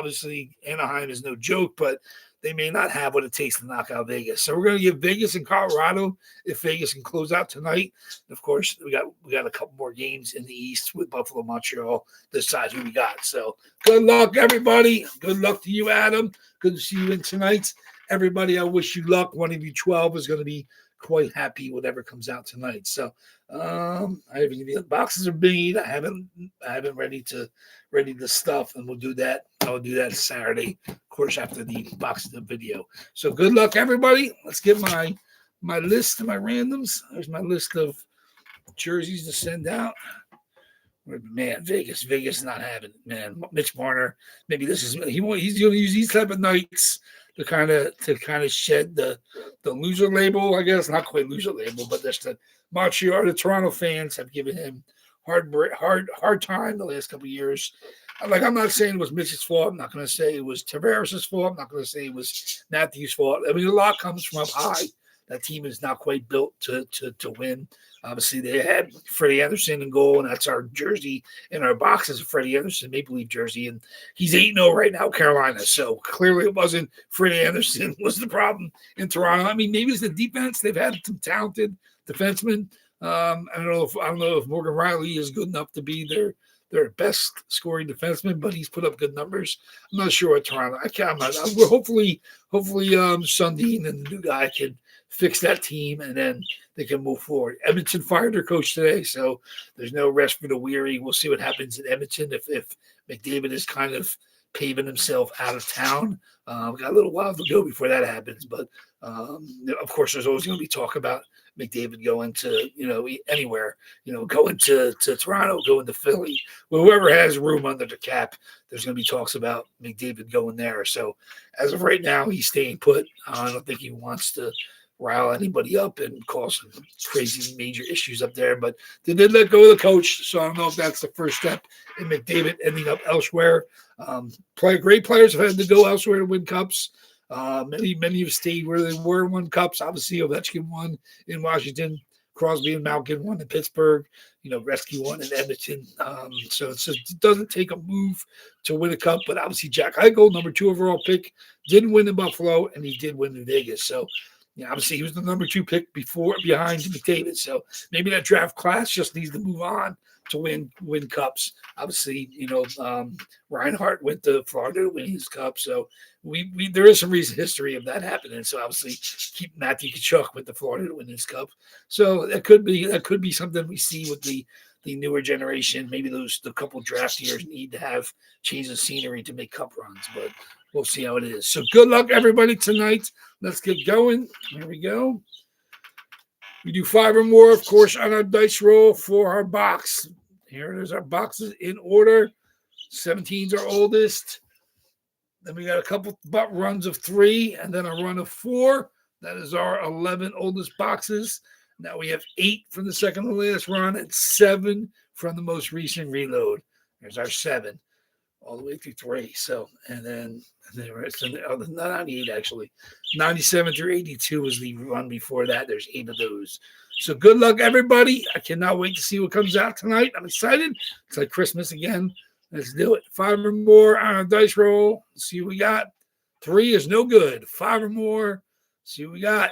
obviously Anaheim is no joke, but they may not have what it takes to knock out Vegas. So we're going to give Vegas and Colorado if Vegas can close out tonight. Of course, we got a couple more games in the East with Buffalo, Montreal. Decide who we got. So good luck, everybody. Good luck to you, Adam. Good to see you in tonight. Everybody, I wish you luck. One of you 12 is going to be quite happy whatever comes out tonight. So the boxes are made. I haven't ready the stuff, and we'll do that. I'll do that Saturday, of course, after the boxes of video. So good luck, everybody. Let's get my list of my randoms. There's my list of jerseys to send out. Man, Vegas not having it, man. Mitch Marner, maybe he's going to use these type of nights to kind of shed the loser label, I guess. Not quite loser label, but just the Montreal, the Toronto fans have given him hard time the last couple of years. Like, I'm not saying it was Mitch's fault. I'm not going to say it was Tavares' fault. I'm not going to say it was Matthews' fault. I mean, a lot comes from up high. That team is not quite built to win. Obviously, they had Freddie Anderson in goal, and that's our jersey in our boxes of Freddie Anderson Maple Leaf jersey, and he's 8-0 right now, Carolina. So clearly, it wasn't Freddie Anderson was the problem in Toronto. I mean, maybe it's the defense. They've had some talented defensemen. I don't know if Morgan Riley is good enough to be their best scoring defenseman, but he's put up good numbers. I'm not sure what Toronto. Hopefully, Sundin and the new guy can fix that team, and then they can move forward. Edmonton fired their coach today, so there's no rest for the weary. We'll see what happens in Edmonton if McDavid is kind of paving himself out of town. We got a little while to go before that happens, but of course, there's always going to be talk about McDavid going to anywhere, going to Toronto, going to Philly, whoever has room under the cap. There's going to be talks about McDavid going there. So as of right now, he's staying put. I don't think he wants to rile anybody up and cause some crazy major issues up there. But they did let go of the coach, so I don't know if that's the first step in McDavid ending up elsewhere. Great players have had to go elsewhere to win cups. Many have stayed where they were and won cups. Obviously, Ovechkin won in Washington. Crosby and Malkin won in Pittsburgh. Gretzky won in Edmonton. So it doesn't take a move to win a cup. But obviously, Jack Eichel, number 2 overall pick, didn't win in Buffalo, and he did win in Vegas. So obviously, he was the number 2 pick behind McDavid. So maybe that draft class just needs to move on to win cups. Obviously, Reinhart went to Florida to win his cup. So there is some recent history of that happening. So obviously, keep Matthew Tkachuk with the Florida to win his cup. So that could be something we see with the newer generation. Maybe the couple draft years need to have change of scenery to make cup runs, but we'll see how it is. So good luck, everybody, tonight. Let's get going. Here we go. We do 5 or more, of course, on our dice roll for our box. Here it is, our boxes in order. 17's our oldest. Then we got a couple runs of 3 and then a run of 4. That is our 11 oldest boxes. Now we have 8 from the second to last run and 7 from the most recent reload. There's our 7 all the way through 3. So, and then the rest of the 98 actually. 97 through 82 was the run before that. There's 8 of those. So good luck, everybody. I cannot wait to see what comes out tonight. I'm excited. It's like Christmas again. Let's do it. 5 or more on a dice roll. Let's see what we got. 3 is no good. 5 or more. Let's see what we got.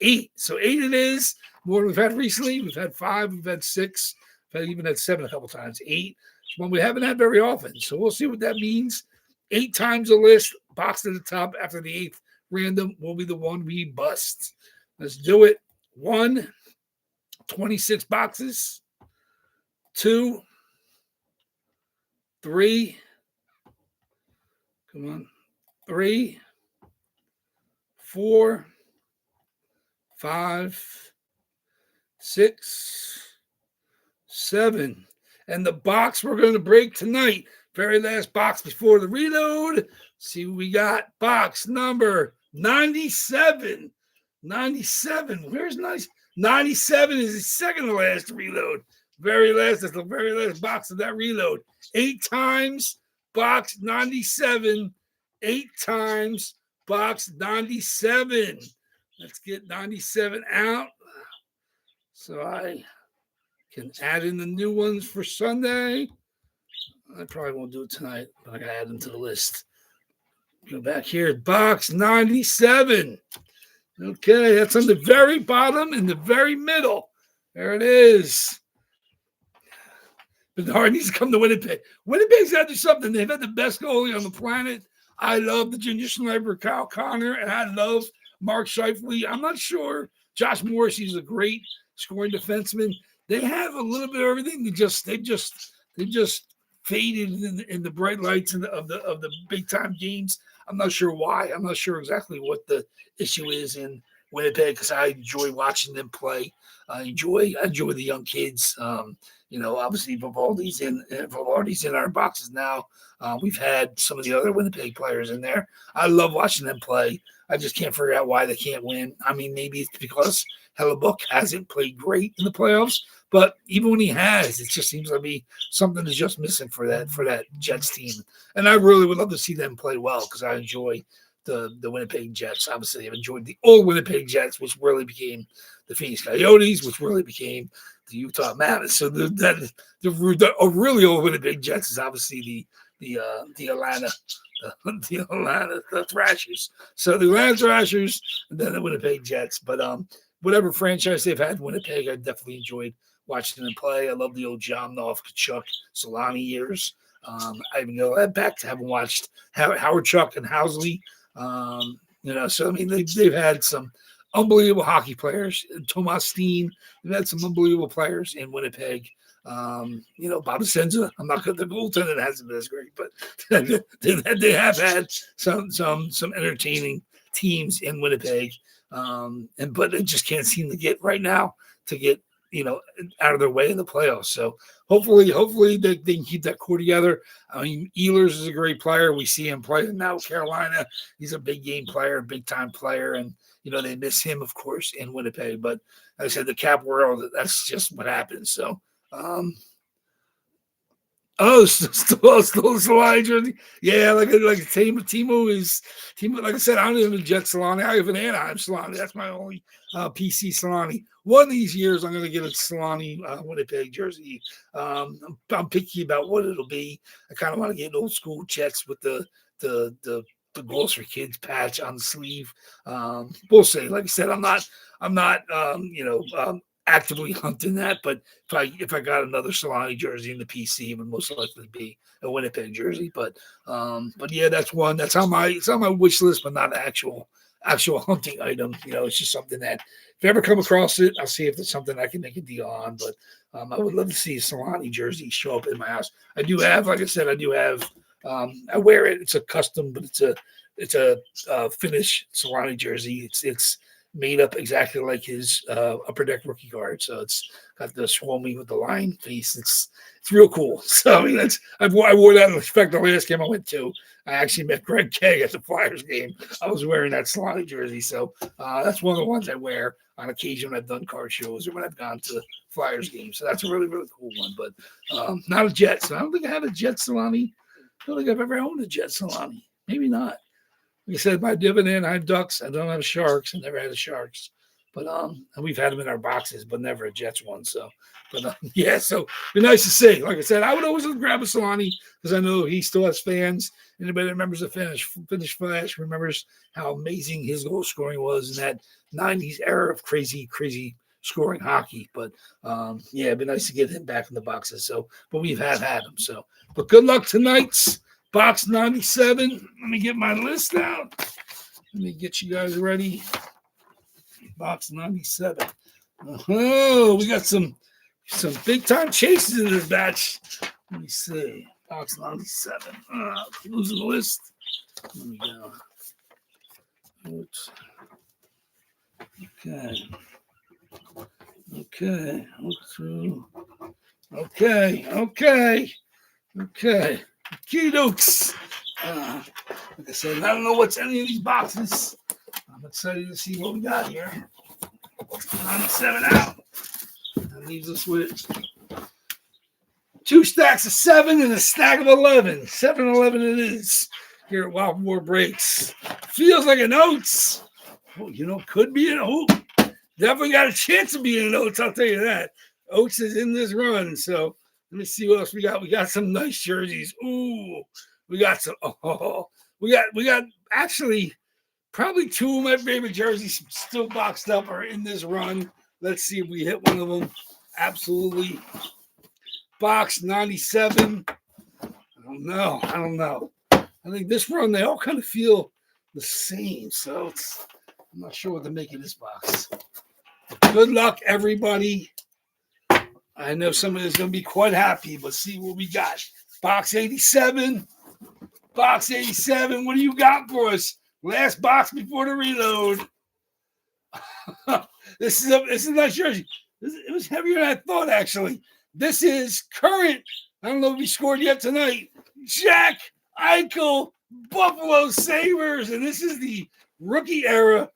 8. So 8 it is. More than we've had recently. We've had 5. We've had 6. We've even had 7 a couple times. 8. One we haven't had very often. So we'll see what that means. 8 times the list. Box to the top after the 8th random will be the one we bust. Let's do it. 1, 26 boxes. 2, 3. Come on. 3, 4, 5, 6, 7. And the box we're going to break tonight, very last box before the reload. See what we got. Box number 97. 97. Where's 97 is the second to last reload. That's the very last box of that reload. 8 times box 97. 8 times box 97. Let's get 97 out. So I can add in the new ones for Sunday. I probably won't do it tonight, but I gotta add them to the list. Go back here. Box 97. Okay, that's on the very bottom and the very middle. There it is. Bedard needs to come to Winnipeg. Winnipeg's got to do something. They've had the best goalie on the planet. I love the Ginger Sniper, Kyle Connor, and I love Mark Scheifele. I'm not sure. Josh Morris, he's a great scoring defenseman. They have a little bit of everything. They just faded in the bright lights of the big time games. I'm not sure why. I'm not sure exactly what the issue is in Winnipeg because I enjoy watching them play. I enjoy the young kids. Obviously Vivaldi's in our boxes now. We've had some of the other Winnipeg players in there. I love watching them play. I just can't figure out why they can't win. I mean, maybe it's because Hellebuck hasn't played great in the playoffs, but even when he has, it just seems to be something is just missing for that Jets team. And I really would love to see them play well because I enjoy the Winnipeg Jets. Obviously, I've enjoyed the old Winnipeg Jets, which really became the Phoenix Coyotes, which really became the Utah Mammoth. So the really old Winnipeg Jets is obviously the Atlanta the Thrashers. So the Atlanta Thrashers and then the Winnipeg Jets. But whatever franchise they've had in Winnipeg, I definitely enjoyed watching them play. I love the old Jamnov, Kachuk, Solani years. I even go back to having watched Howard Chuck and Housley. So I mean they've had some unbelievable hockey players. Tomas Steen, they've had some unbelievable players in Winnipeg. Bob Senza. I'm not good. The goaltender hasn't been as great, but they have had some entertaining teams in Winnipeg. But they just can't seem to get right now to get out of their way in the playoffs. So hopefully they can keep that core together. I mean, Ehlers is a great player. We see him playing now with Carolina. He's a big game player, big time player, and they miss him, of course, in Winnipeg. But like I said, the Cap world, that's just what happens. So. Still Solani jersey. Yeah, like Timo is Timo. Like I said, I don't even have a Jet Solani. I have an Anaheim Solani. That's my only PC Solani. One of these years, I'm going to get a Solani Winnipeg jersey. I'm picky about what it'll be. I kind of want to get old school Jets with the Goals for Kids patch on the sleeve. We'll see. Like I said, I'm not actively hunting that, but if I got another Solani jersey in the PC, it would most likely be a Winnipeg jersey. But yeah, that's one. It's on my wish list, but not an actual hunting item. It's just something that if I ever come across it, I'll see if it's something I can make a deal on. But I would love to see a Solani jersey show up in my house. I do have, like I said, I wear it. It's a custom, but it's a Finnish Solani jersey. It's made up exactly like his upper deck rookie card. So it's got the Swami with the lion face. It's real cool. So I mean, I wore that in fact the last game I went to. I actually met Greg Keg at the Flyers game. I was wearing that Solani jersey. So that's one of the ones I wear on occasion when I've done card shows or when I've gone to Flyers games. So that's a really, really cool one. But not a Jet. So I don't think I have a Jet Solani. I don't think I've ever owned a Jet Solani. Maybe not. Like I said, my dividend, I have Ducks. I don't have Sharks. I never had a Sharks. But and we've had them in our boxes, but never a Jets one. So, but yeah, so it'd be nice to see. Like I said, I would always grab a Solani because I know he still has fans. Anybody that remembers the Finnish Flash remembers how amazing his goal scoring was in that 90s era of crazy scoring hockey. But yeah, it'd be nice to get him back in the boxes. So, but we've had him. So, but good luck tonight's box 97. Let me get my list out. Let me get you guys ready. Box 97. Oh, we got some big time chases in this batch. Let me see. Box 97. Losing the list. There we go. Oops. Okay. Look through. Okay. Key-dokes. Like I said, I don't know what's in any of these boxes. I'm excited to see what we got here. 97 out. That leaves us with 2 stacks of 7 and a stack of 11. 7-11 it is here at WAFFLEBOARD Breaks. Feels like an Oats. Oh, could be an Oats. Definitely got a chance of being an Oats, I'll tell you that. Oats is in this run, so let me see what else we got. We got some nice jerseys. Ooh, we got some. We got actually, probably two of my favorite jerseys still boxed up are in this run. Let's see if we hit one of them. Absolutely. Box 97. I don't know. I think this run, they all kind of feel the same. So I'm not sure what to make of this box. Good luck, everybody. I know somebody is going to be quite happy, but see what we got. Box 87. Box 87. What do you got for us? Last box before the reload. This is a nice jersey. It was heavier than I thought, actually. This is current. I don't know if he scored yet tonight. Jack Eichel, Buffalo Sabres. And this is the rookie era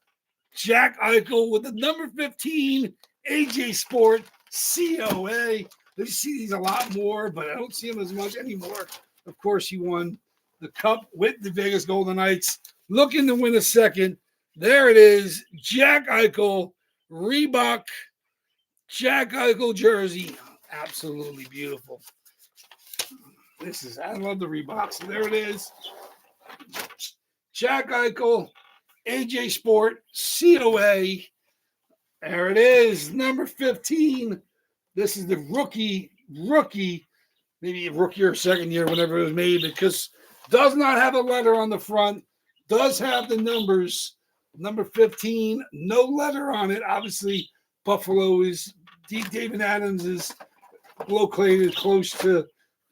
Jack Eichel with the number 15 AJ Sport COA. I see these a lot more, but I don't see them as much anymore. Of course, he won the Cup with the Vegas Golden Knights. Looking to win a second. There it is. Jack Eichel, Reebok, Jack Eichel jersey. Absolutely beautiful. I love the Reeboks. So there it is. Jack Eichel, AJ Sport, COA. There it is. Number 15. This is the rookie, maybe a rookie or second year, whenever it was made, because does not have a letter on the front. Does have the numbers. Number 15, no letter on it. Obviously, Buffalo is, David Adams is located close to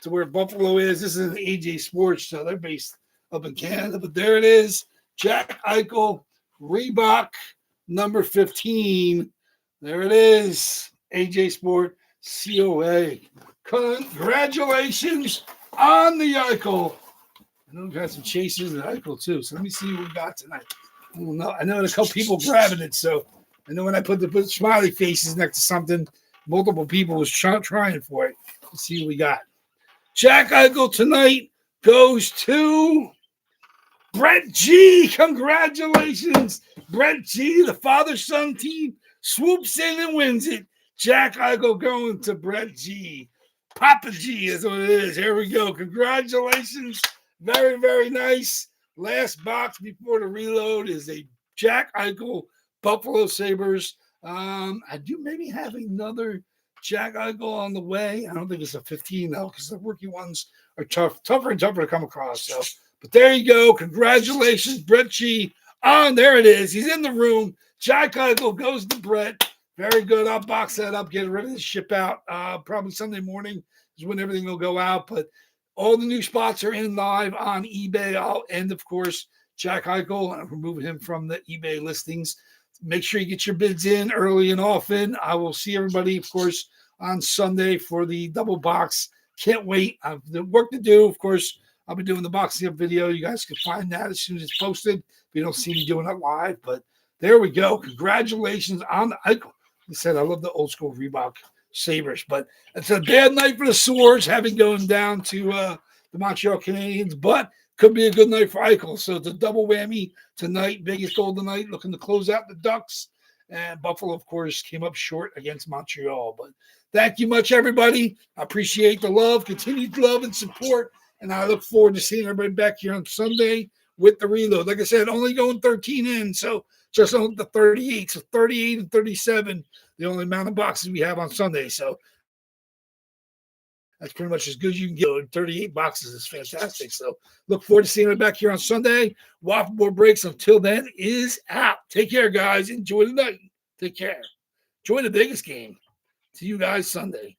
where Buffalo is. This is an AJ Sports, so they're based up in Canada. But there it is. Jack Eichel, Reebok, number 15. There it is. AJ Sport, COA. Congratulations on the Eichel. I know we've had some chases at Eichel, too. So let me see what we got tonight. I don't know. I know there's a couple people grabbing it, so I know when I put the smiley faces next to something, multiple people was trying for it. Let's see what we got. Jack Eichel tonight goes to Brett G. Congratulations, Brett G. The father-son team swoops in and wins it. Jack Eichel going to Brett G. Papa G is what it is. Here we go. Congratulations. Very, very nice. Last box before the reload is a Jack Eichel Buffalo Sabres. I do maybe have another Jack Eichel on the way. I don't think it's a 15 though, because the rookie ones are tougher and tougher to come across. So, but there you go. Congratulations, Brett G. There it is. He's in the room. Jack Eichel goes to Brett. Very good. I'll box that up, get ready to ship out. Probably Sunday morning is when everything will go out. But all the new spots are in live on eBay. And of course, Jack Eichel, I'm removing him from the eBay listings. Make sure you get your bids in early and often. I will see everybody, of course, on Sunday for the double box. Can't wait. I have the work to do. Of course, I'll be doing the boxing up video. You guys can find that as soon as it's posted. If you don't see me doing it live, but there we go. Congratulations on the Eichel. He said, I love the old school Reebok Sabres, but it's a bad night for the Swords, having going down to the Montreal Canadiens, but could be a good night for Eichel. So it's a double whammy tonight. Vegas Golden Knight looking to close out the Ducks, and Buffalo, of course, came up short against Montreal. But thank you much, everybody. I appreciate the love, continued love and support, and I look forward to seeing everybody back here on Sunday with the reload. Like I said, only going 13 in, so just on the 38. So 38 and 37, the only amount of boxes we have on Sunday. So that's pretty much as good as you can get. 38 boxes is fantastic. So look forward to seeing you back here on Sunday. Waffleboard breaks until then is out. Take care, guys. Enjoy the night. Take care. Enjoy the Vegas game. See you guys Sunday.